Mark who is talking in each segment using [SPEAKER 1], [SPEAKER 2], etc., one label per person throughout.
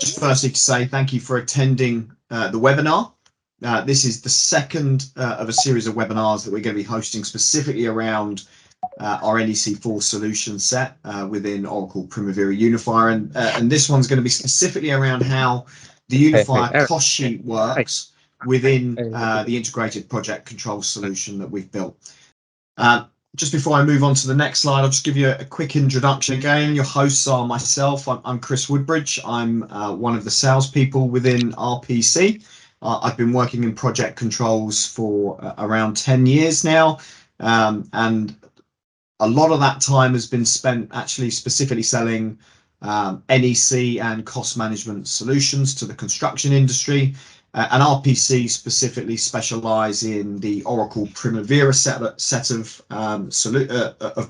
[SPEAKER 1] just firstly to say thank you for attending the webinar. This is the second of a series of webinars that we're going to be hosting specifically around our NEC4 solution set within Oracle Primavera Unifier, and this one's going to be specifically around how the Unifier cost sheet works within the integrated project control solution that we've built. Just before I move on to the next slide, I'll just give you a quick introduction again. Your hosts are myself. I'm Chris Woodbridge. I'm one of the salespeople within RPC. I've been working in project controls for around 10 years now, and a lot of that time has been spent actually specifically selling NEC and cost management solutions to the construction industry. And RPC specifically specialise in the Oracle Primavera set of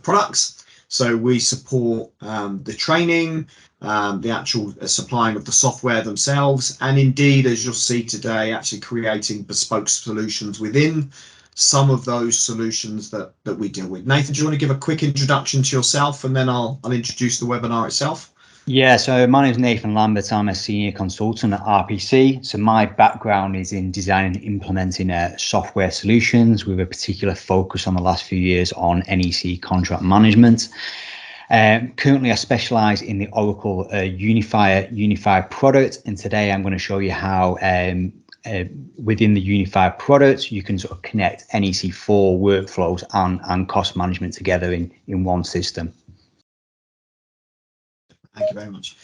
[SPEAKER 1] products. So we support the training, the actual supplying of the software themselves, and indeed, as you'll see today, actually creating bespoke solutions within some of those solutions that we deal with. Nathan, do you want to give a quick introduction to yourself, and then I'll introduce the webinar itself?
[SPEAKER 2] Yeah, so my name is Nathan Lambert. I'm a senior consultant at RPC. So my background is in designing and implementing software solutions with a particular focus on the last few years on NEC contract management. Currently, I specialize in the Oracle Unifier product, and today I'm going to show you how within the Unifier product you can sort of connect NEC4 workflows and cost management together in one system.
[SPEAKER 1] Thank you very much.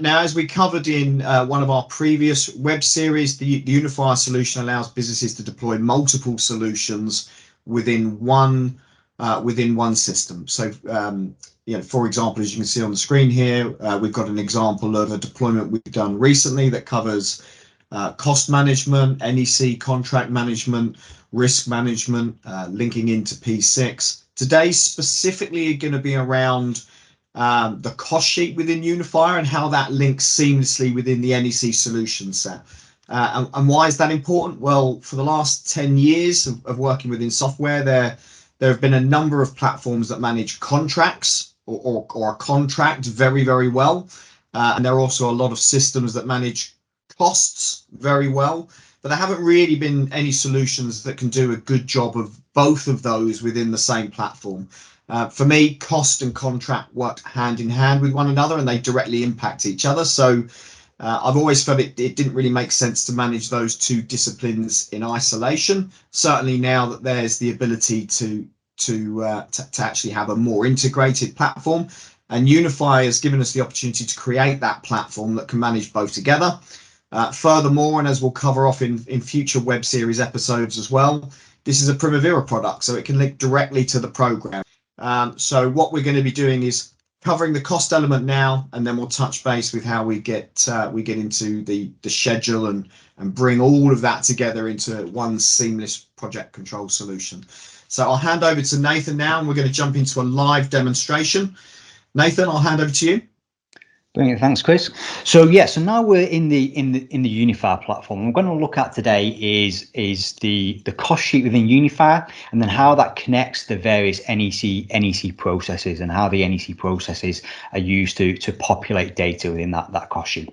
[SPEAKER 1] Now, as we covered in one of our previous web series, the Unifier solution allows businesses to deploy multiple solutions within one system. So, for example, as you can see on the screen here, we've got an example of a deployment we've done recently that covers cost management, NEC contract management, risk management, linking into P6. Today's specifically going to be around the cost sheet within Unifier and how that links seamlessly within the NEC solution set. And why is that important? Well, for the last 10 years of working within software, there have been a number of platforms that manage contracts or a contract very, very well. And there are also a lot of systems that manage costs very well, but there haven't really been any solutions that can do a good job of both of those within the same platform. For me, cost and contract work hand in hand with one another, and they directly impact each other. So I've always felt it didn't really make sense to manage those two disciplines in isolation. Certainly now that there's the ability to actually have a more integrated platform, and Unify has given us the opportunity to create that platform that can manage both together. Furthermore, and as we'll cover off in future web series episodes as well, this is a Primavera product, so it can link directly to the program. So what we're going to be doing is covering the cost element now, and then we'll touch base with how we get into the schedule and bring all of that together into one seamless project control solution. So I'll hand over to Nathan now, and we're going to jump into a live demonstration. Nathan, I'll hand over to you.
[SPEAKER 2] Brilliant, thanks, Chris. So so now we're in the Unifier platform. What we're going to look at today is the cost sheet within Unifier, and then how that connects the various NEC processes, and how the NEC processes are used to populate data within that cost sheet.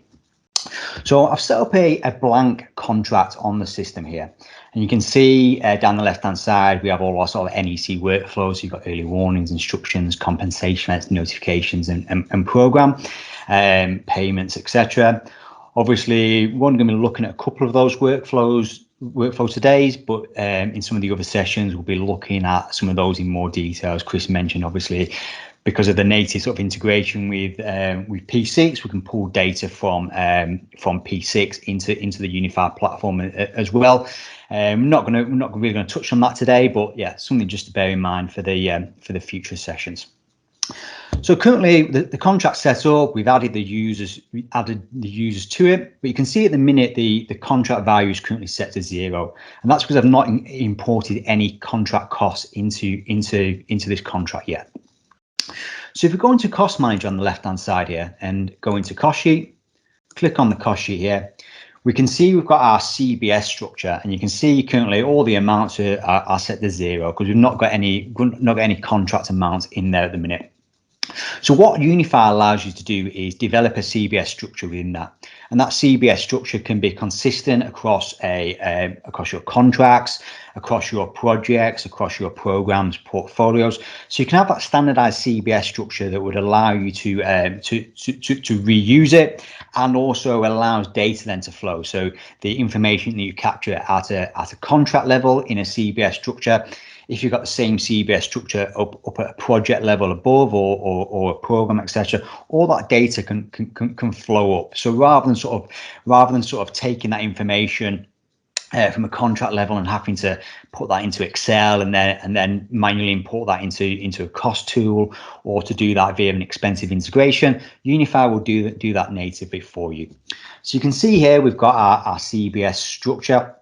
[SPEAKER 2] So I've set up a blank contract on the system here, and you can see down the left hand side we have all our sort of NEC workflows. So you've got early warnings, instructions, compensation, notifications, and program payments, etc. Obviously, we're only going to be looking at a couple of those workflows today, but in some of the other sessions we'll be looking at some of those in more detail. As Chris mentioned, obviously, because of the native sort of integration with P6, we can pull data from P6 into the Unifier platform as well. We're not really going to touch on that today, but yeah, something just to bear in mind for the future sessions. So currently the contract set up, we've added the users to it, but you can see at the minute the contract value is currently set to 0, and that's because I've not imported any contract costs into this contract yet. So if we go into Cost Manager on the left hand side here and go into Cost Sheet, click on the Cost Sheet here, we can see we've got our CBS structure, and you can see currently all the amounts are set to 0 because we've not got any contract amounts in there at the minute. So what Unifier allows you to do is develop a CBS structure within that. And that CBS structure can be consistent across across your contracts, across your projects, across your programs, portfolios. So you can have that standardized CBS structure that would allow you to reuse it, and also allows data then to flow. So the information that you capture at a contract level in a CBS structure, if you've got the same CBS structure up at a project level above, or a program, etc., all that data can flow up. So rather than sort of taking that information from a contract level and having to put that into Excel and then manually import that into a cost tool, or to do that via an expensive integration, Unifier will do that natively for you. So you can see here we've got our CBS structure.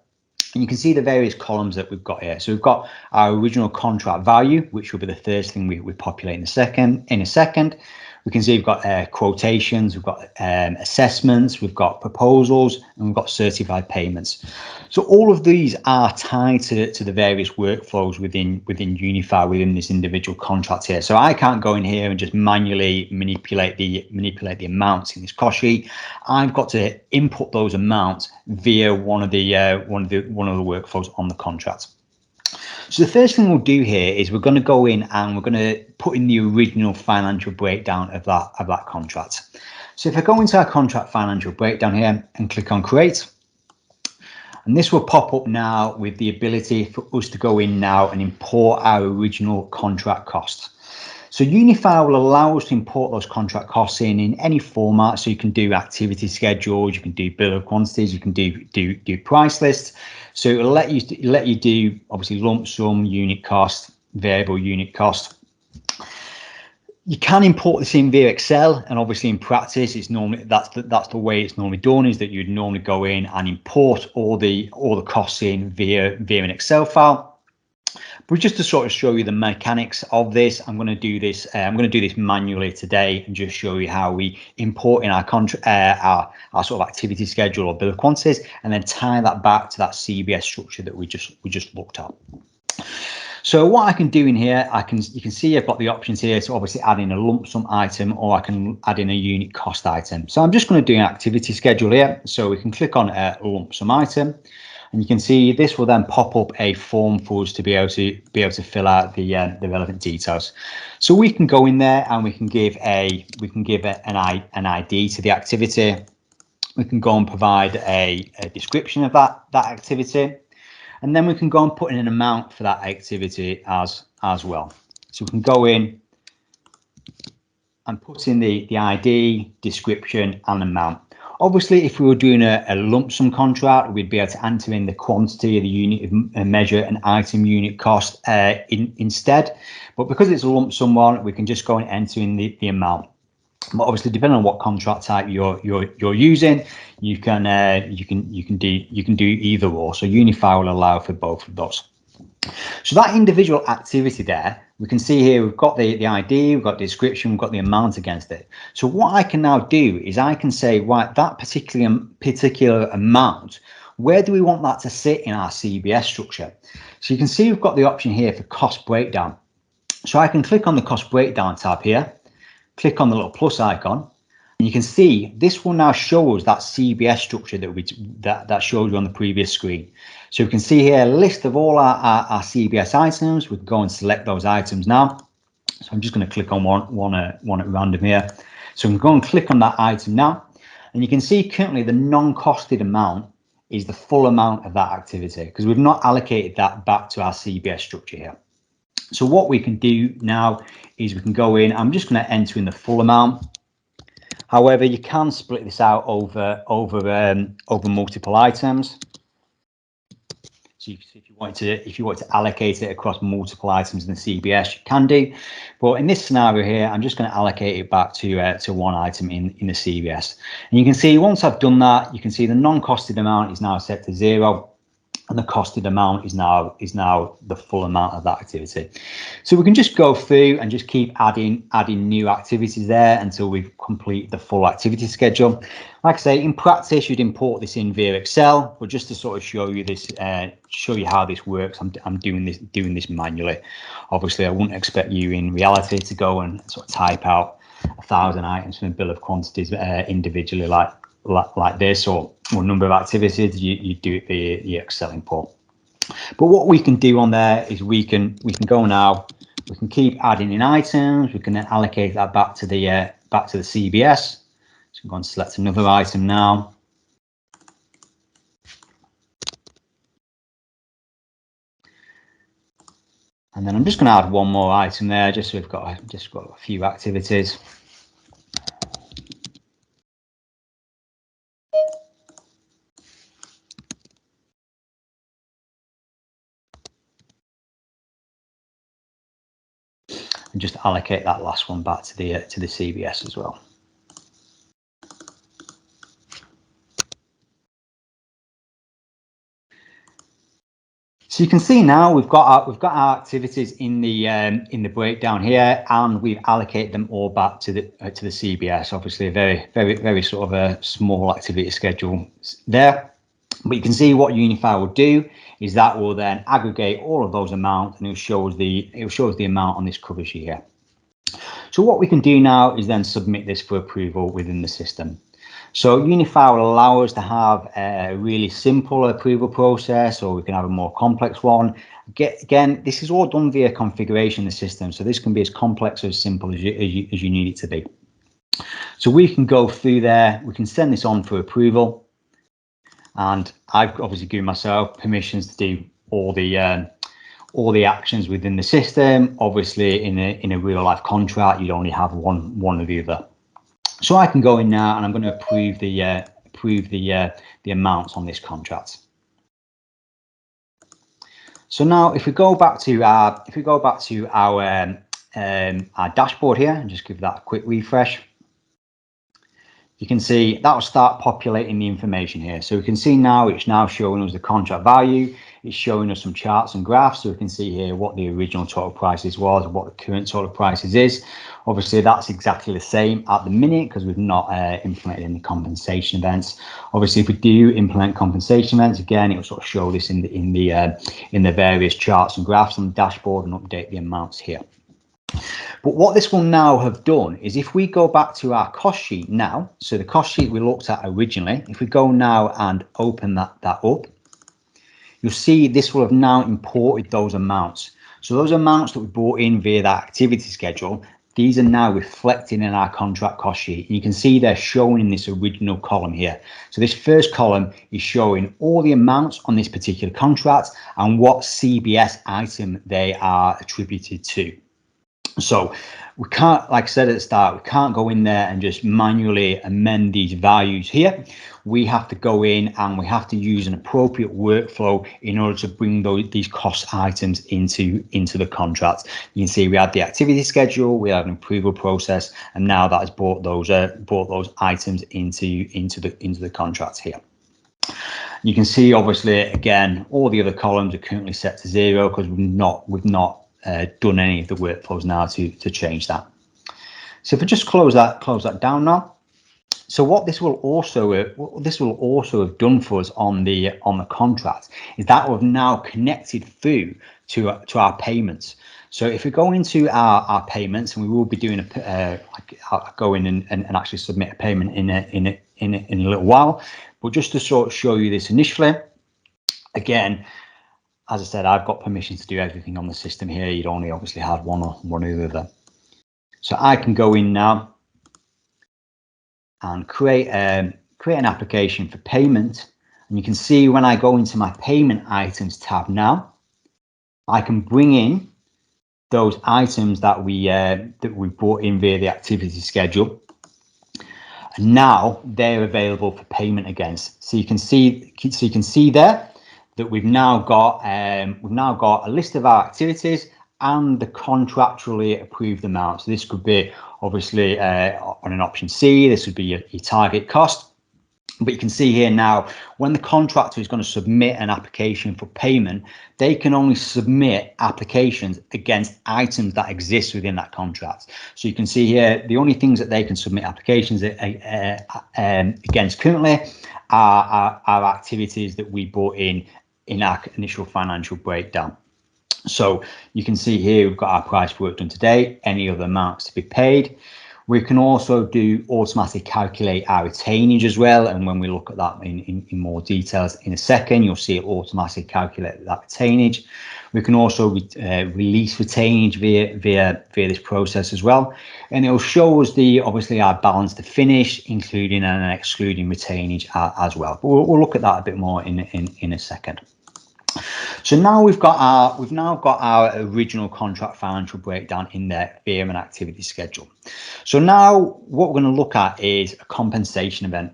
[SPEAKER 2] And you can see the various columns that we've got here. So we've got our original contract value, which will be the first thing we populate in a second. We can see we've got quotations, we've got assessments, we've got proposals, and we've got certified payments. So all of these are tied to the various workflows within Unifier, within this individual contract here. So I can't go in here and just manually manipulate the amounts in this cost sheet. I've got to input those amounts via one of the workflows on the contract. So the first thing we'll do here is we're going to go in and we're going to put in the original financial breakdown of that contract. So if I go into our contract financial breakdown here and click on create, and this will pop up now with the ability for us to go in now and import our original contract costs. So Unifier will allow us to import those contract costs in any format. So you can do activity schedules, you can do bill of quantities, you can do price lists. So it'll let you do obviously lump sum, unit cost, variable unit cost. You can import this in via Excel, and obviously in practice, it's normally that's the way it's normally done, is that you'd normally go in and import all the costs in via an Excel file. But just to sort of show you the mechanics of this, I'm going to do this. I'm going to do this manually today and just show you how we import in our sort of activity schedule or bill of quantities, and then tie that back to that CBS structure that we just looked at. So what I can do in here, you can see I've got the options here to obviously add in a lump sum item, or I can add in a unit cost item. So I'm just going to do an activity schedule here. So we can click on a lump sum item, and you can see this will then pop up a form for us to be able to fill out the relevant details. So we can go in there and we can give an ID to the activity. We can go and provide a description of that activity. And then we can go and put in an amount for that activity as well. So we can go in and put in the ID, description, and amount. Obviously, if we were doing a lump sum contract, we'd be able to enter in the quantity, the unit of measure, and item unit cost instead. But because it's a lump sum one, we can just go and enter in the amount. But obviously, depending on what contract type you're using, you can do either or. So Unifier will allow for both of those. So that individual activity there, we can see here we've got the ID, we've got the description, we've got the amount against it. So what I can now do is I can say, right, that particular amount, where do we want that to sit in our CBS structure? So you can see we've got the option here for cost breakdown. So I can click on the cost breakdown tab here, click on the little plus icon, and you can see this will now show us that CBS structure that showed you on the previous screen. So we can see here a list of all our CBS items. We can go and select those items now. So I'm just going to click on one at random here. So we can go and click on that item now, and you can see currently the non-costed amount is the full amount of that activity, because we've not allocated that back to our CBS structure here. So what we can do now is we can go in. I'm just going to enter in the full amount. However, you can split this out over multiple items. So if you want to allocate it across multiple items in the CBS, you can do. But in this scenario here, I'm just going to allocate it back to one item in the CBS. And you can see once I've done that, you can see the non-costed amount is now set to 0. and the costed amount is now the full amount of that activity. So we can just go through and just keep adding new activities there until we complete the full activity schedule. Like I say, in practice, you'd import this in via Excel, but just to sort of show you this, show you how this works, I'm doing this manually. Obviously, I wouldn't expect you in reality to go and sort of type out 1,000 items from a bill of quantities individually like this, or number of activities. You do it via the Excel import. But what we can do on there is we can go now. We can keep adding in items. We can then allocate that back to the CBS. So I'm going to select another item now. And then I'm just going to add one more item there, just so we've got a few activities. And just allocate that last one back to the CBS as well. So you can see now we've got our activities in the breakdown here, and we've allocated them all back to the CBS. Obviously, a very sort of a small activity schedule there. But you can see what Unifier will do is that will then aggregate all of those amounts, and it shows the amount on this cover sheet here. So what we can do now is then submit this for approval within the system. So Unifier will allow us to have a really simple approval process, or we can have a more complex one. Again, this is all done via configuration in the system, so this can be as complex or as simple as you need it to be. So we can go through there, we can send this on for approval, and I've obviously given myself permissions to do all the actions within the system. Obviously, in a real life contract, you'd only have one or the other. So I can go in now, and I'm going to approve the amounts on this contract. So now, if we go back to our dashboard here and just give that a quick refresh, you can see that will start populating the information here. So we can see now it's now showing us the contract value. It's showing us some charts and graphs, so we can see here what the original total prices was and what the current total prices is. Obviously, that's exactly the same at the minute because we've not implemented any compensation events. Obviously, if we do implement compensation events, again, it will sort of show this in the various charts and graphs on the dashboard and update the amounts here. But what this will now have done is if we go back to our cost sheet now, so the cost sheet we looked at originally, if we go now and open that up, you'll see this will have now imported those amounts. So those amounts that we brought in via that activity schedule, these are now reflected in our contract cost sheet. And you can see they're showing in this original column here. So this first column is showing all the amounts on this particular contract and what CBS item they are attributed to. So we can't, like I said at the start, we can't go in there and just manually amend these values here. We have to go in and we have to use an appropriate workflow in order to bring these cost items into the contract. You can see we had the activity schedule, we have an approval process, and now that has brought those items into the contract here. You can see obviously again all the other columns are currently set to 0 because we've not done any of the workflows now to change that. So if I just close that down now. So what this will also have done for us on the contract is that we've now connected through to our payments. So if we go into our payments, and we will be doing I'll go in and actually submit a payment in a little while, but just to sort of show you this initially, again, as I said, I've got permission to do everything on the system here. You'd only obviously have one or the other. So I can go in now and create an application for payment. And you can see when I go into my payment items tab now, I can bring in those items that we brought in via the activity schedule. And now they're available for payment against. So you can see there that we've now got a list of our activities and the contractually approved amount. So this could be obviously on an option C, this would be your target cost. But you can see here now, when the contractor is going to submit an application for payment, they can only submit applications against items that exist within that contract. So you can see here, the only things that they can submit applications against currently are activities that we brought in our initial financial breakdown. So you can see here, we've got our price for work done today, any other amounts to be paid. We can also do automatically calculate our retainage as well. And when we look at that in more details in a second, you'll see it automatically calculate that retainage. We can also release retainage via this process as well. And it'll show us obviously our balance to finish, including and excluding retainage as well. But we'll look at that a bit more in a second. So now we've now got our original contract financial breakdown in there via an activity schedule. So now what we're going to look at is a compensation event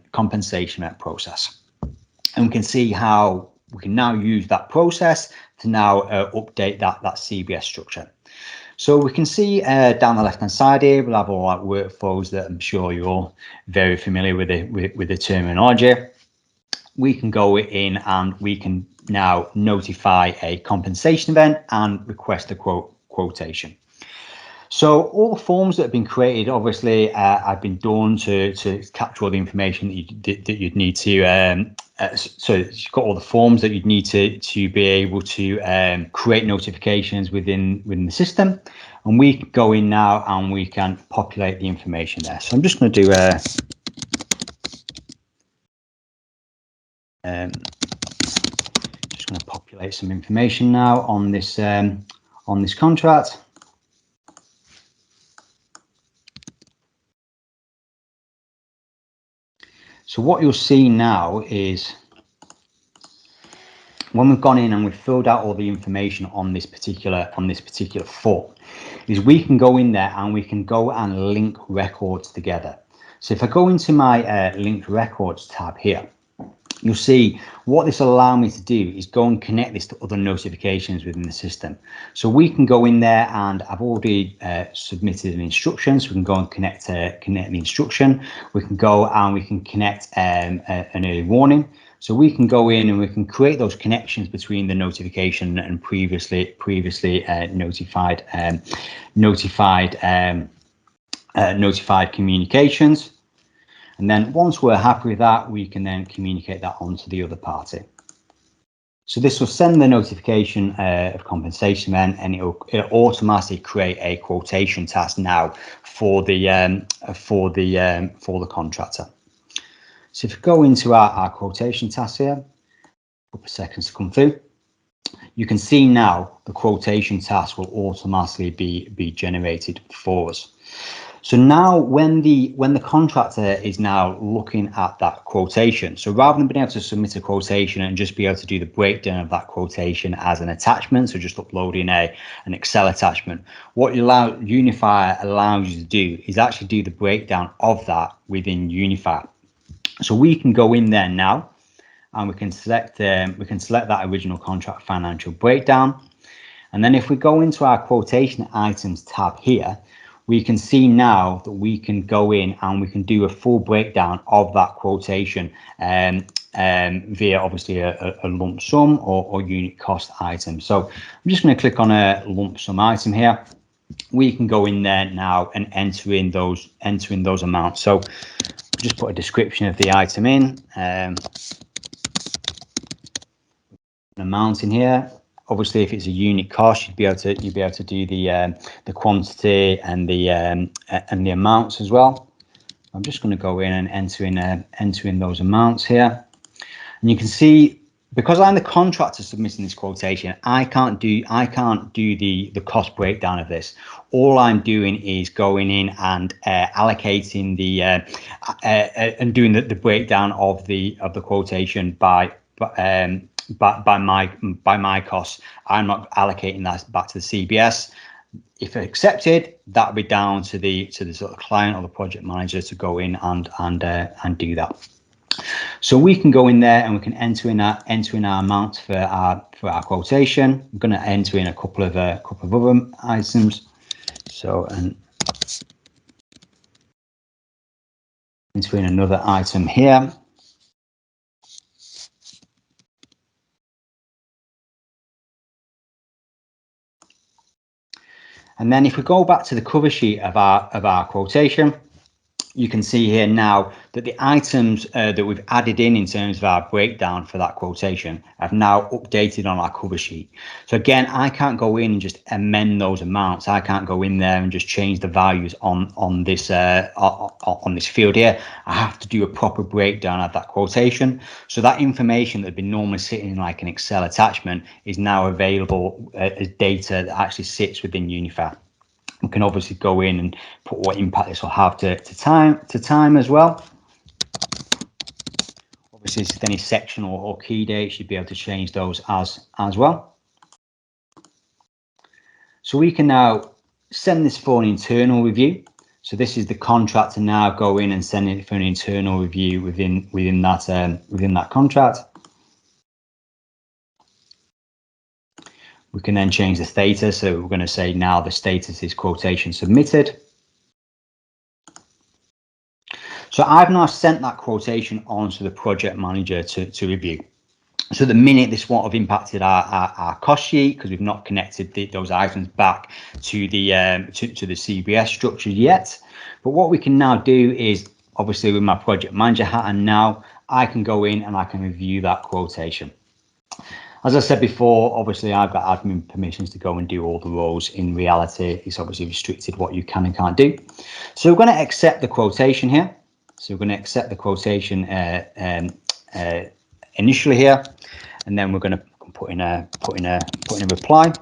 [SPEAKER 2] process, and we can see how we can now use that process to now update that CBS structure. So we can see down the left hand side here, we'll have all our workflows that I'm sure you're all very familiar with the terminology. We can go in and we can now notify a compensation event and request a quotation. So all the forms that have been created, obviously, have been done to capture all the information that you'd need to. So you've got all the forms that you'd need to be able to create notifications within the system, and we can go in now and we can populate the information there. So I'm just going to do just going to populate some information now on this contract. So what you'll see now is when we've gone in and we've filled out all the information on this particular form, is we can go in there and we can go and link records together. So if I go into my linked records tab here, you'll see what this will allow me to do is go and connect this to other notifications within the system. So we can go in there, and I've already submitted an instruction, so we can go and connect the instruction. We can go and we can connect an early warning. So we can go in and we can create those connections between the notification and previously notified communications. And then once we're happy with that, we can then communicate that on to the other party. So this will send the notification of compensation then, and it'll automatically create a quotation task now for the contractor. So if you go into our quotation task here, a couple of seconds to come through, you can see now the quotation task will automatically be generated for us. So now when the contractor is now looking at that quotation, so rather than being able to submit a quotation and just be able to do the breakdown of that quotation as an attachment, so just uploading an Excel attachment, what Unifier allows you to do is actually do the breakdown of that within Unifier. So we can go in there now and we can select that original contract financial breakdown. And then if we go into our quotation items tab here, we can see now that we can go in and we can do a full breakdown of that quotation via obviously a lump sum or unit cost item. So I'm just going to click on a lump sum item here. We can go in there now and enter in those amounts. So just put a description of the item in, an amount in here. Obviously, if it's a unit cost, you'd be able to do the quantity and the amounts as well. I'm just going to go in and enter in those amounts here, and you can see, because I'm the contractor submitting this quotation, I can't do the cost breakdown of this. All I'm doing is going in and allocating and doing the breakdown of the quotation by my costs. I'm not allocating that back to the CBS. If accepted, that would be down to the sort of client or the project manager to go in and do that. So we can go in there and we can enter in our amounts for our quotation. I'm going to enter in a couple of other items. So and enter in another item here. And then if we go back to the cover sheet of our quotation, you can see here now that the items that we've added in terms of our breakdown for that quotation have now updated on our cover sheet. So again, I can't go in and just amend those amounts. I can't go in there and just change the values on this field here. I have to do a proper breakdown of that quotation. So that information that had been normally sitting in like an Excel attachment is now available as data that actually sits within Unifier. We can obviously go in and put what impact this will have to time as well. Obviously, if any section or key dates, you'd be able to change those as well. So we can now send this for an internal review. So this is the contract to now go in and send it for an internal review within that contract. We can then change the status. So we're going to say now the status is quotation submitted. So I've now sent that quotation on to the project manager to review. So the minute this won't have impacted our cost sheet because we've not connected those items back to the CBS structure yet. But what we can now do is, obviously with my project manager hat, and now I can go in and I can review that quotation. As I said before, obviously I've got admin permissions to go and do all the roles. In reality, it's obviously restricted what you can and can't do. So we're going to accept the quotation here. So we're going to accept the quotation initially here, and then we're going to put in a reply.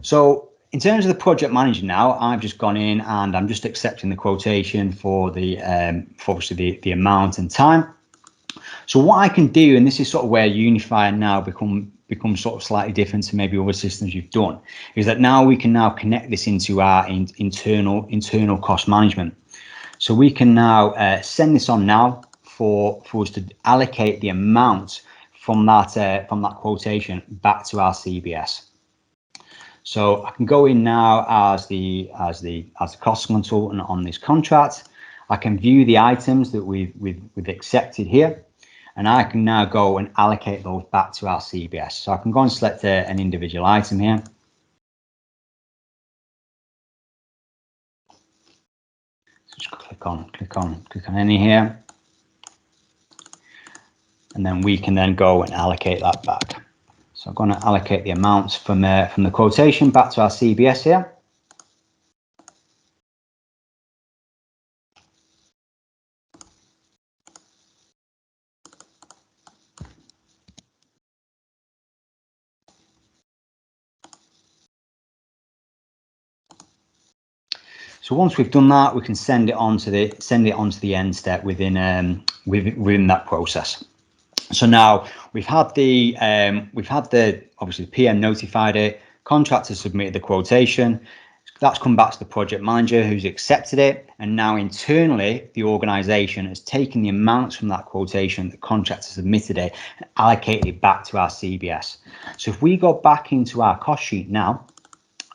[SPEAKER 2] So in terms of the project manager now, I've just gone in and I'm just accepting the quotation for the for obviously the amount and time. So what I can do, and this is sort of where Unifier now becomes sort of slightly different to maybe other systems you've done, is that now we can now connect this into our internal cost management. So we can now send this on now for us to allocate the amount from that quotation back to our CBS. So I can go in now as the cost consultant on this contract. I can view the items that we've accepted here, and I can now go and allocate those back to our CBS. So I can go and select an individual item here. Just click on any here, and then we can then go and allocate that back. So I'm going to allocate the amounts from the quotation back to our CBS here. So once we've done that, we can send it on to the end step within that process. So now we've had the obviously the PM notified it, contractor submitted the quotation, that's come back to the project manager who's accepted it, and now internally the organization has taken the amounts from that quotation, the contractor submitted it, and allocated it back to our CBS. So if we go back into our cost sheet now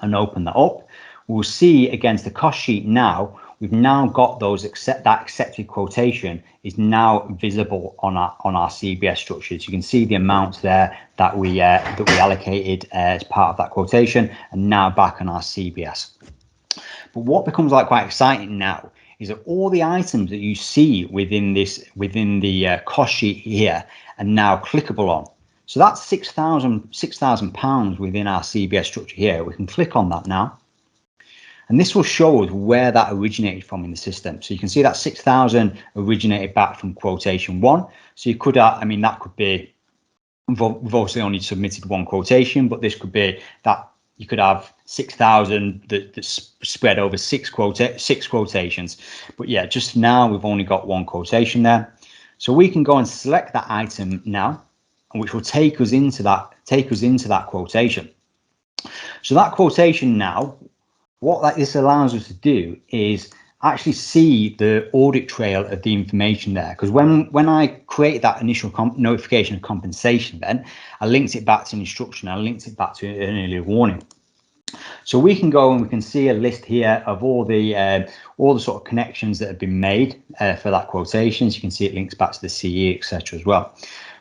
[SPEAKER 2] and open that up, we'll see against the cost sheet now, we've now got that accepted quotation is now visible on our CBS structure. So you can see the amounts there that we allocated as part of that quotation, and now back on our CBS. But what becomes like quite exciting now is that all the items that you see within the cost sheet here are now clickable on. So that's £6,000 within our CBS structure here. We can click on that now. And this will show us where that originated from in the system. So you can see that 6,000 originated back from quotation one. So you could, that could be, we've obviously only submitted one quotation, but this could be that you could have 6,000 that's spread over six quotations. But yeah, just now we've only got one quotation there. So we can go and select that item now, which will take us into that quotation. So that quotation now, what this allows us to do is actually see the audit trail of the information there. Because when I created that initial notification of compensation, then I linked it back to an instruction, I linked it back to an earlier warning. So we can go and we can see a list here of all the sort of connections that have been made for that quotation. So you can see it links back to the CE, etc. as well.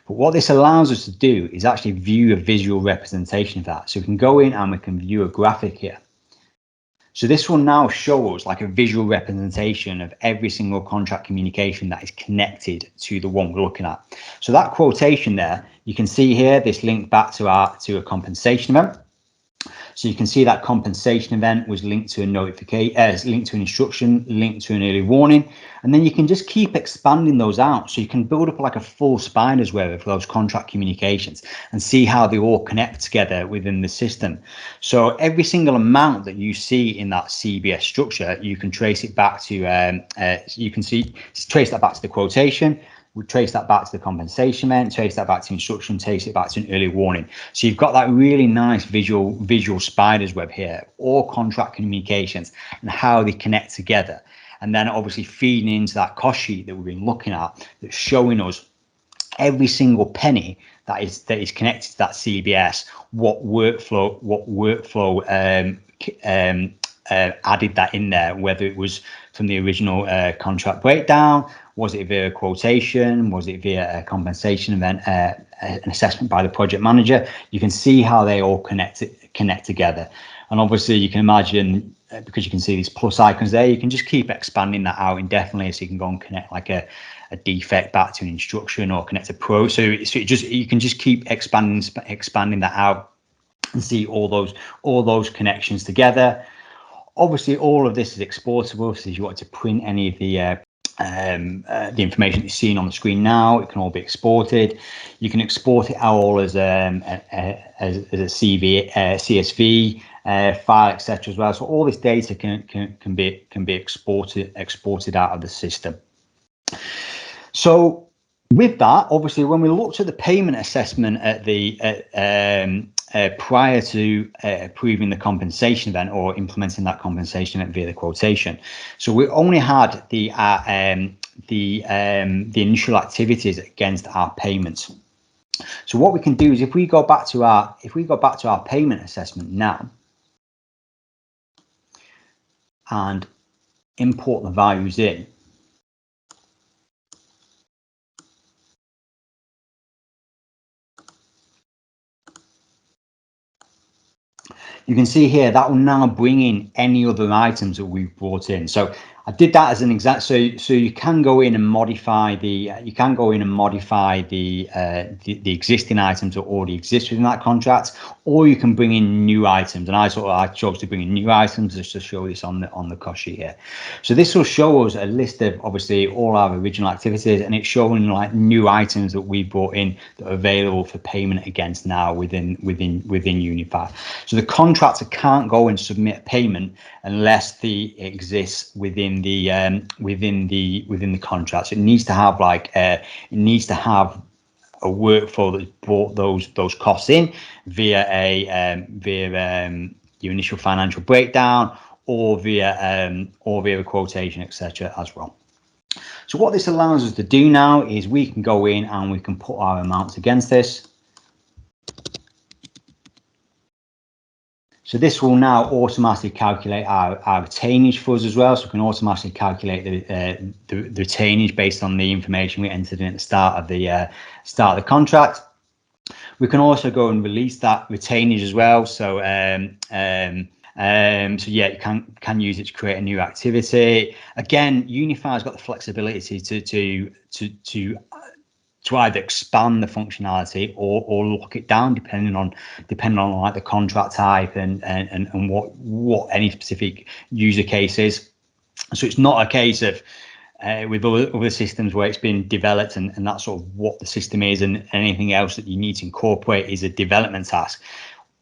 [SPEAKER 2] But what this allows us to do is actually view a visual representation of that. So we can go in and we can view a graphic here. So this will now show us like a visual representation of every single contract communication that is connected to the one we're looking at. So that quotation there, you can see here, this link back to a compensation event. So you can see that compensation event was linked to a notification, linked to an instruction, linked to an early warning, and then you can just keep expanding those out. So you can build up like a full spider's web of those contract communications and see how they all connect together within the system. So every single amount that you see in that CBS structure, you can trace it back to, trace that back to the quotation. We trace that back to the compensation event, trace that back to instruction, trace it back to an early warning. So you've got that really nice visual spider's web here, all contract communications and how they connect together. And then obviously feeding into that cost sheet that we've been looking at, that's showing us every single penny that is connected to that CBS, what workflow added that in there, whether it was from the original contract breakdown, was it via a quotation, was it via a compensation event, an assessment by the project manager. You can see how they all connect together. And obviously you can imagine, because you can see these plus icons there, you can just keep expanding that out indefinitely. So you can go and connect like a defect back to an instruction or connect a pro. So you can just keep expanding that out and see all those connections together. Obviously, all of this is exportable. So if you want to print any of the information you're seeing on the screen now, it can all be exported. You can export it out all as a CSV file, etc. as well. So all this data can be exported out of the system. So with that, obviously, when we looked at the payment assessment at the prior to approving the compensation event or implementing that compensation event via the quotation, so we only had the initial activities against our payments. So what we can do is if we go back to our payment assessment now and import the values in, you can see here that will now bring in any other items that we've brought in. So I did that as an example. So you can go in and modify the the existing items that already exist within that contract, or you can bring in new items. And I chose to bring in new items just to show this on the cost sheet here. So this will show us a list of obviously all our original activities, and it's showing like new items that we brought in that are available for payment against now within Unifier. So the contractor can't go and submit payment unless it exists within the contract. So it needs to have a workflow that brought those costs in via your initial financial breakdown or via a quotation, etc. as well. So what this allows us to do now is we can go in and we can put our amounts against this. So this will now automatically calculate our retainage for us as well. So we can automatically calculate the retainage based on the information we entered in at the start of the contract. We can also go and release that retainage as well. So so yeah, you can use it to create a new activity. Again, Unify's got the flexibility to either expand the functionality or lock it down depending on like the contract type and what any specific user case is. So it's not a case of with other systems where it's been developed and that's sort of what the system is, and anything else that you need to incorporate is a development task.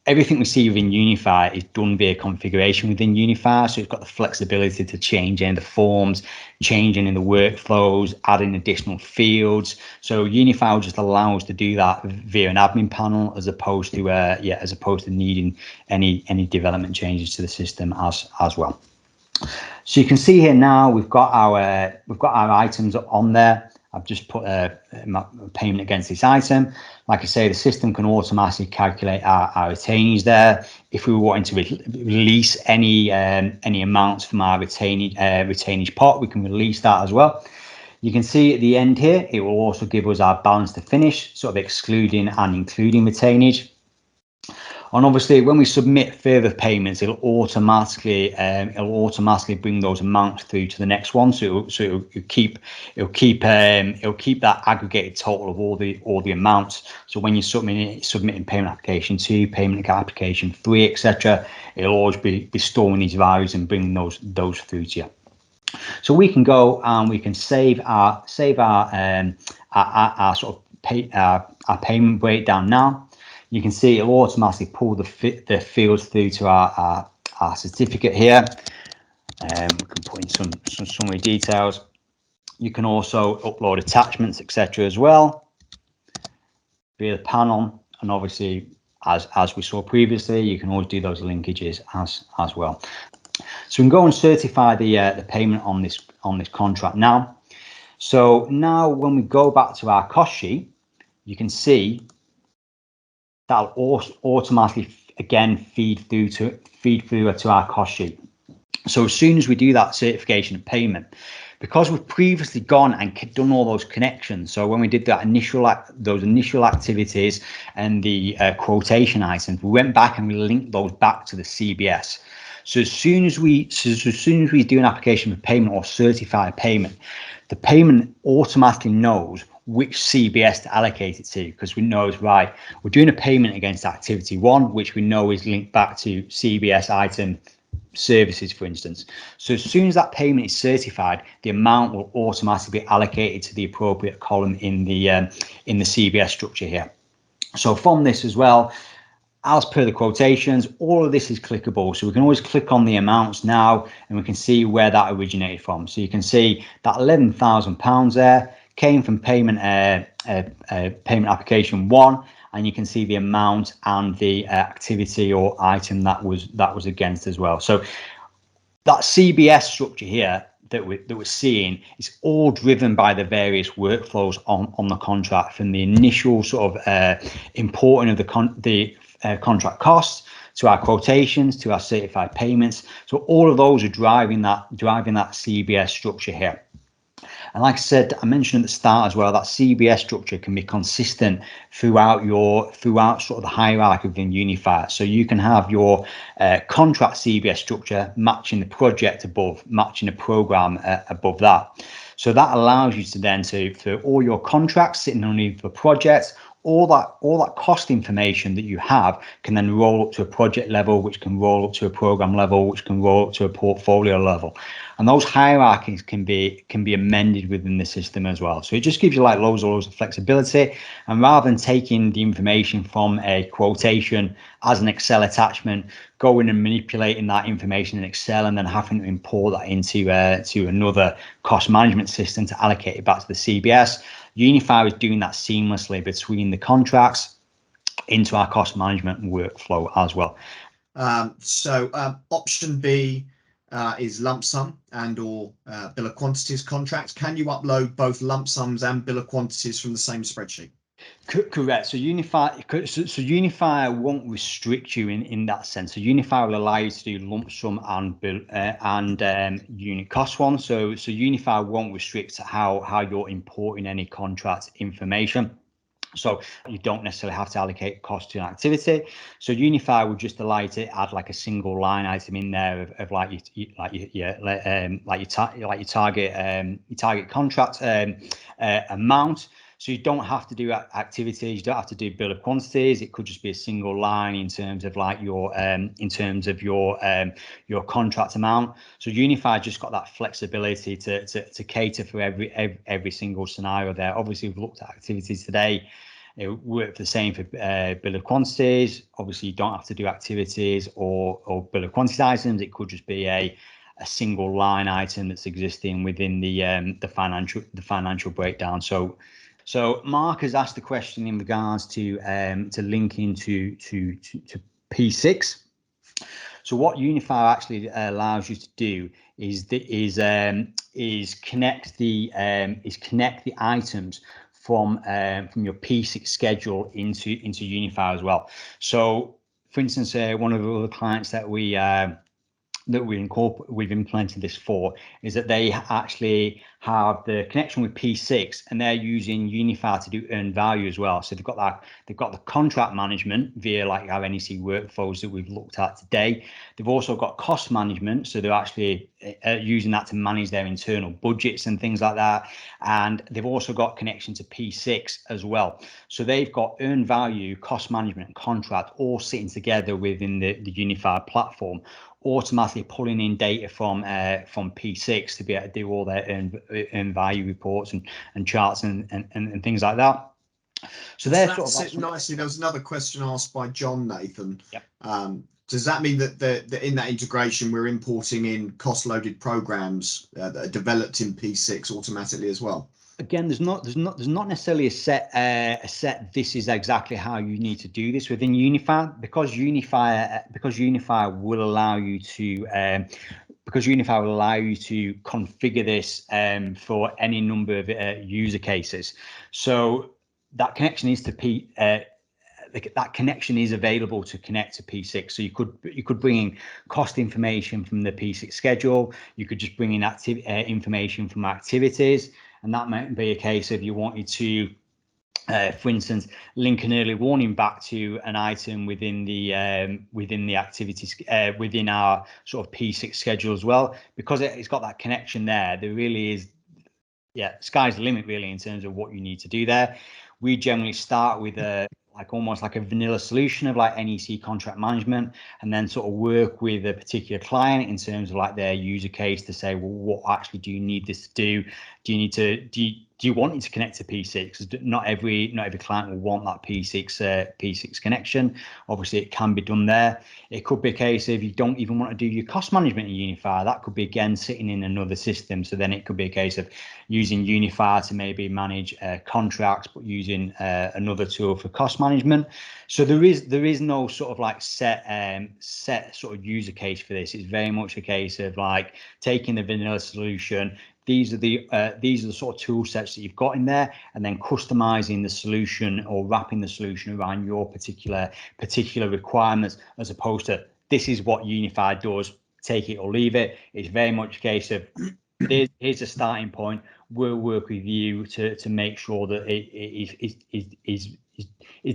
[SPEAKER 2] Everything we see within Unify is done via configuration within Unify, so it's got the flexibility to change in the forms, changing in the workflows, adding additional fields. So Unify will just allow us to do that via an admin panel, as opposed to needing any development changes to the system as well. So you can see here now we've got our items on there. I've just put a payment against this item. Like I say, the system can automatically calculate our retainage there. If we were wanting to release any amounts from our retainage pot, we can release that as well. You can see at the end here, it will also give us our balance to finish, sort of excluding and including retainage. And obviously, when we submit further payments, it'll automatically bring those amounts through to the next one. So it'll keep that aggregated total of all the amounts. So when you're submitting payment application 2, payment application 3, etc., it'll always be storing these values and bringing those through to you. So we can go and we can save our sort of our payment breakdown now. You can see it'll automatically pull the fields through to our certificate here. We can put in some summary details. You can also upload attachments, etc. as well via the panel, and obviously, as we saw previously, you can always do those linkages as well. So we can go and certify the payment on this contract now. So now when we go back to our cost sheet, you can see that'll automatically again feed through to our cost sheet. So as soon as we do that certification of payment, because we've previously gone and done all those connections, so when we did that those initial activities and the quotation items, we went back and we linked those back to the CBS. So as soon as we do an application for payment or certify a payment, the payment automatically knows which CBS to allocate it to, because we know it's right. We're doing a payment against activity 1, which we know is linked back to CBS item services, for instance. So as soon as that payment is certified, the amount will automatically be allocated to the appropriate column in the CBS structure here. So from this as well, as per the quotations, all of this is clickable. So we can always click on the amounts now and we can see where that originated from. So you can see that £11,000 there came from payment application 1, and you can see the amount and the activity or item that was against as well. So that CBS structure here that we're seeing is all driven by the various workflows on the contract, from the initial sort of importing of the contract costs to our quotations to our certified payments. So all of those are driving that CBS structure here. And like I said, I mentioned at the start as well, that CBS structure can be consistent throughout sort of the hierarchy within Unifier. So you can have your contract CBS structure matching the project above, matching the program above that. So that allows you to then for all your contracts sitting underneath the project, all that cost information that you have can then roll up to a project level, which can roll up to a program level, which can roll up to a portfolio level. And those hierarchies can be amended within the system as well. So it just gives you like loads of flexibility. And rather than taking the information from a quotation as an Excel attachment, going and manipulating that information in Excel and then having to import that into to another cost management system to allocate it back to the CBS, Unifier is doing that seamlessly between the contracts into our cost management workflow as well.
[SPEAKER 1] So option B is lump sum and or bill of quantities contracts. Can you upload both lump sums and bill of quantities from the same spreadsheet?
[SPEAKER 2] Correct. So Unifier won't restrict you in that sense. So Unifier will allow you to do lump sum and bill and unit cost one. So Unifier won't restrict how you're importing any contract information. So you don't necessarily have to allocate cost to an activity. So Unifier will just allow you to add like a single line item in there of like your target contract amount. So you don't have to do activities, you don't have to do bill of quantities. It could just be a single line in terms of like your contract amount. So Unifier just got that flexibility to cater for every single scenario there. Obviously, we've looked at activities today. It worked the same for bill of quantities. Obviously, you don't have to do activities or bill of quantities items. It could just be a single line item that's existing within the financial breakdown. So Mark has asked the question in regards to linking to P6. So what Unifier actually allows you to do is connect the items from your P6 schedule into Unifier as well. So, for instance, one of the other clients that we that we've implemented this for is that they actually have the connection with P6, and they're using Unifier to do earned value as well. So they've got the contract management via like our NEC workflows that we've looked at today. They've also got cost management, so they're actually using that to manage their internal budgets and things like that. And they've also got connection to P6 as well. So they've got earned value, cost management, and contract all sitting together within the Unifier platform, automatically pulling in data from P6 to be able to do all their earned value reports and charts and things like that. So they're sort of like
[SPEAKER 1] nicely. There was another question asked by John, Nathan.
[SPEAKER 2] Yep.
[SPEAKER 1] Does that mean that in that integration we're importing in cost-loaded programs that are developed in P6 automatically as well?
[SPEAKER 2] Again, there's not necessarily a set. This is exactly how you need to do this within Unifier, because Unifier will allow you to configure this for any number of user cases. So that connection is that connection is available to connect to P6. So you could bring in cost information from the P6 schedule. You could just bring in information from activities. And that might be a case if you wanted to, for instance, link an early warning back to an item within the activities within our sort of P6 schedule as well. Because it's got that connection there, there really is, sky's the limit really in terms of what you need to do there. We generally start with almost like a vanilla solution of like NEC contract management, and then sort of work with a particular client in terms of like their user case to say, well, what actually do you need this to do? Do you want it to connect to P6? Because not every client will want that P6 connection. Obviously, it can be done there. It could be a case if you don't even want to do your cost management in Unifier. That could be again sitting in another system. So then it could be a case of using Unifier to maybe manage contracts, but using another tool for cost management. So there is no sort of like set sort of user case for this. It's very much a case of like taking the vanilla solution. These are the sort of tool sets that you've got in there, and then customizing the solution or wrapping the solution around your particular requirements, as opposed to this is what Unifier does, take it or leave it. It's very much a case of here's a starting point. We'll work with you to make sure that it is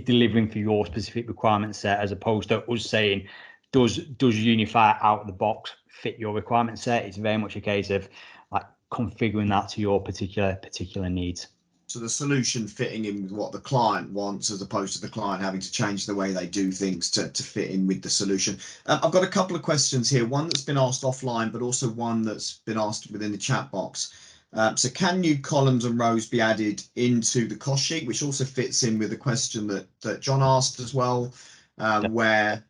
[SPEAKER 2] delivering for your specific requirement set, as opposed to us saying, does Unifier out of the box fit your requirement set? It's very much a case of like configuring that to your particular needs.
[SPEAKER 1] So the solution fitting in with what the client wants, as opposed to the client having to change the way they do things to fit in with the solution. I've got a couple of questions here, one that's been asked offline, but also one that's been asked within the chat box. So can new columns and rows be added into the cost sheet, which also fits in with the question that John asked as well, where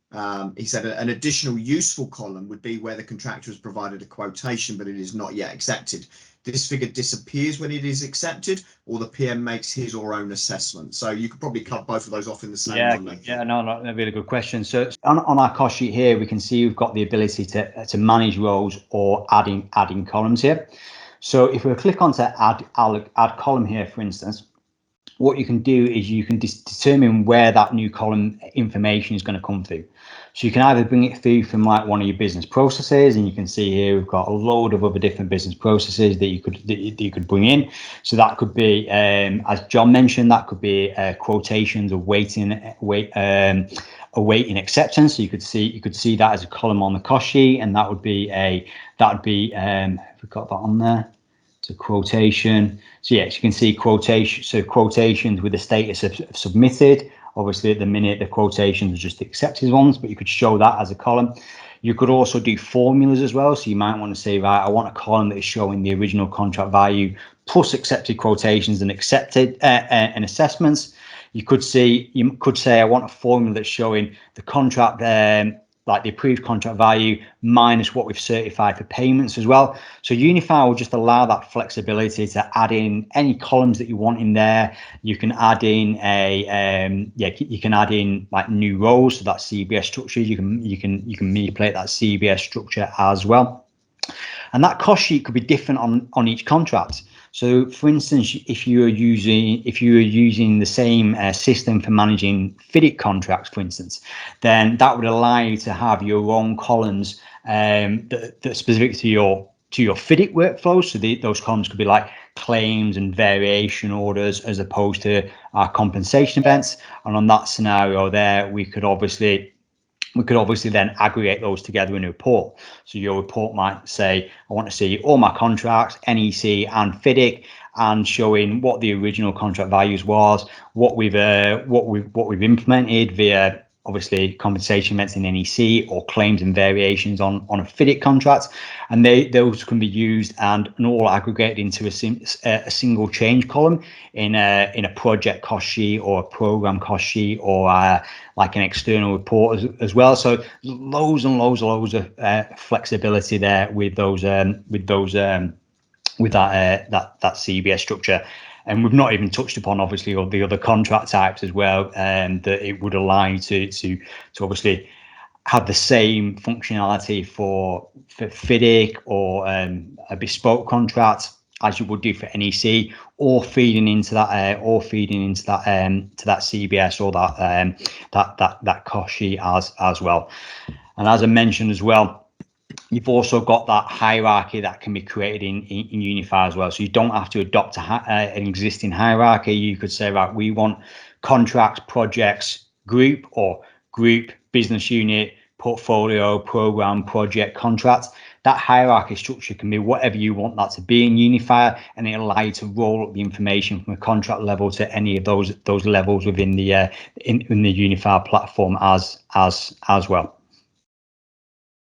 [SPEAKER 1] he said an additional useful column would be where the contractor has provided a quotation, but it is not yet accepted. This figure disappears when it is accepted, or the PM makes his or own assessment. So you could probably cut both of those off in the same one.
[SPEAKER 2] No, a really good question. So on our cost sheet here, we can see we've got the ability to manage rows or adding columns here. So if we click onto add column here, for instance, what you can do is you can determine where that new column information is going to come through. So you can either bring it through from like one of your business processes, and you can see here we've got a load of other different business processes that you could bring in. So that could be, as John mentioned, that could be quotations, awaiting acceptance. So you could see that as a column on the cost sheet, and that would be we've got that on there. So quotation. So yes, you can see quotation. So quotations with the status of submitted. Obviously, at the minute, the quotations are just the accepted ones, but you could show that as a column. You could also do formulas as well. So you might want to say, right, I want a column that is showing the original contract value plus accepted quotations and accepted and assessments. You could say, I want a formula that's showing the contract like the approved contract value minus what we've certified for payments as well. So Unifier will just allow that flexibility to add in any columns that you want in there. You can add in you can add in like new rows, so that CBS structure. You can manipulate that CBS structure as well. And that cost sheet could be different on each contract. So for instance, if you are using the same system for managing FIDIC contracts, for instance, then that would allow you to have your own columns that's specific to your FIDIC workflow. So those columns could be like claims and variation orders as opposed to our compensation events. And on that scenario there, we could obviously then aggregate those together in a report. So your report might say, I want to see all my contracts, NEC and FIDIC, and showing what the original contract values was, what we've implemented via obviously compensation events in NEC or claims and variations on a FIDIC contract, and those can be used and all aggregated into a single change column in a project cost sheet or a program cost sheet or like an external report as well. So loads and loads of flexibility there with that CBS structure. And we've not even touched upon obviously all the other contract types as well, that it would allow you to obviously have the same functionality for FIDIC or a bespoke contract as you would do for NEC, or feeding into that to that CBS or that cost sheet as well. And as I mentioned as well, you've also got that hierarchy that can be created in Unifier as well. So you don't have to adopt an existing hierarchy. You could say, right, we want contracts, projects, group, or group, business unit, portfolio, program, project, contract. That hierarchy structure can be whatever you want that to be in Unifier, and it'll allow you to roll up the information from a contract level to any of those levels within the in the Unifier platform as well.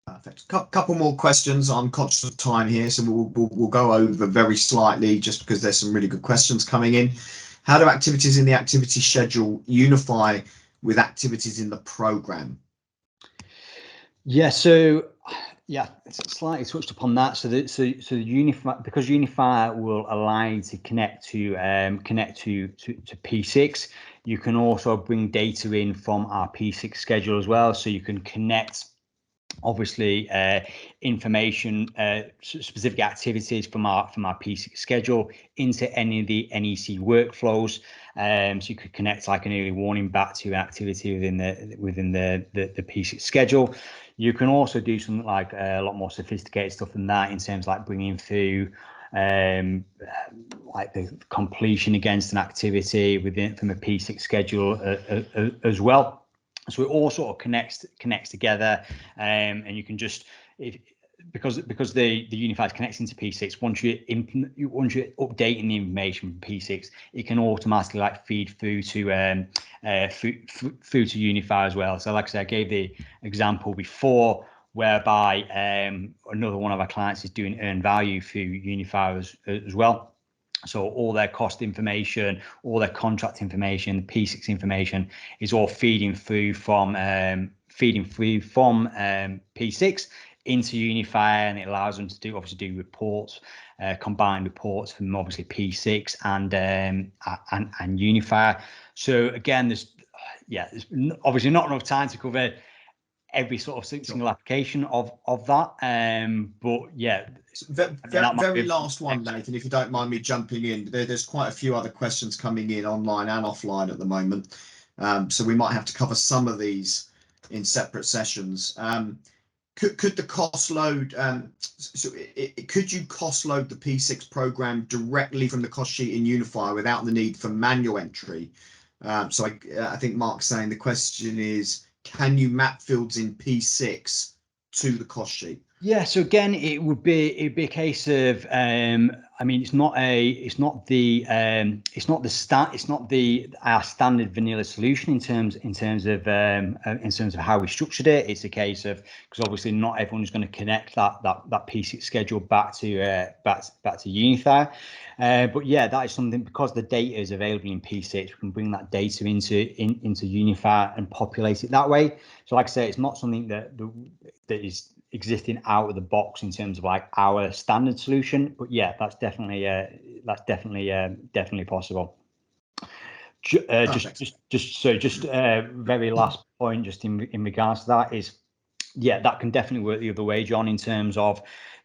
[SPEAKER 1] Perfect. Couple more questions. I'm conscious of time here, so we'll go over very slightly just because there's some really good questions coming in. How do activities in the activity schedule unify with activities in the program?
[SPEAKER 2] Yeah, so it's slightly touched upon that. So the Unifier, because Unifier will allow you to connect to P6. You can also bring data in from our P6 schedule as well. So you can connect obviously information, specific activities from our P6 schedule into any of the NEC workflows. So you could connect like an early warning back to an activity within the P6 schedule. You can also do something like a lot more sophisticated stuff than that, in terms of like bringing through like the completion against an activity from a P6 schedule as well. So it all sort of connects together, and you can just, because the Unifier is connecting to P6. Once you're updating the information from P6, it can automatically like feed through to through to Unifier as well. So like I said, I gave the example before whereby another one of our clients is doing earned value through Unifier as well. So all their cost information, all their contract information, the P6 information is all feeding through from P6 into Unifier, and it allows them to do reports, combined reports from obviously P6 and Unifier. So again, there's obviously not enough time to cover every sort of single application of that, but yeah.
[SPEAKER 1] Very last one, Nathan, if you don't mind me jumping in. There's quite a few other questions coming in online and offline at the moment, so we might have to cover some of these in separate sessions. Could the cost load, could you cost load the P6 program directly from the cost sheet in Unifier without the need for manual entry? So I think Mark's saying the question is, can you map fields in P6 to the cost sheet?
[SPEAKER 2] Yeah, so again, it'd be a case of I mean, it's not our standard vanilla solution in terms of how we structured it. It's a case of, because obviously not everyone's going to connect that P6 schedule back to Unifier. But yeah, that is something, because the data is available in P6, we can bring that data into Unifier and populate it that way. So like I say, it's not something that is existing out of the box in terms of like our standard solution, but yeah, that's definitely possible. Very last point, just in regards to that, is yeah, that can definitely work the other way, John, in terms of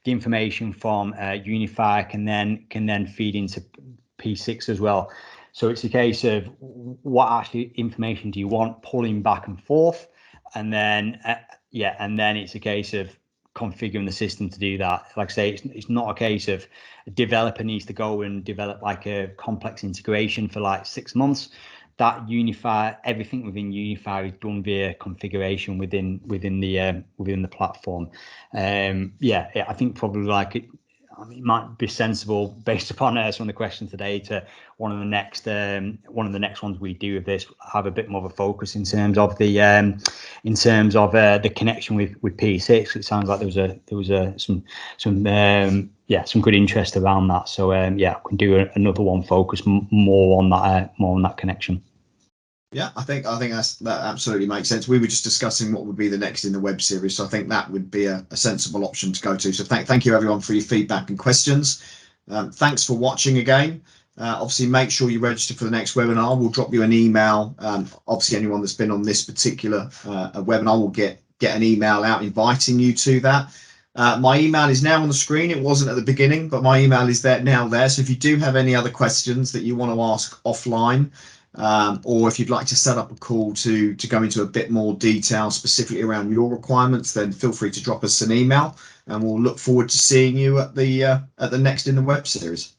[SPEAKER 2] the information from Unifier can then feed into P6 as well. So it's a case of what actually information do you want, pulling back and forth, and then and then it's a case of configuring the system to do that. Like I say, it's not a case of a developer needs to go and develop like a complex integration for like 6 months. That Unifier, everything within Unifier is done via configuration within the platform. Yeah, I think probably like it might be sensible based upon some of the questions today to one of the next ones we do with this have a bit more of a focus in terms of the connection with P6. It sounds like there was some good interest around that. So yeah, we can do another one focus more on that connection.
[SPEAKER 1] Yeah, I think that absolutely makes sense. We were just discussing what would be the next in the web series, so I think that would be a sensible option to go to. So thank you everyone for your feedback and questions. Thanks for watching again. Obviously, make sure you register for the next webinar. We'll drop you an email. Obviously, anyone that's been on this particular webinar will get an email out inviting you to that. My email is now on the screen. It wasn't at the beginning, but my email is now there. So if you do have any other questions that you want to ask offline, or if you'd like to set up a call to go into a bit more detail specifically around your requirements, then feel free to drop us an email, and we'll look forward to seeing you at the next in the web series.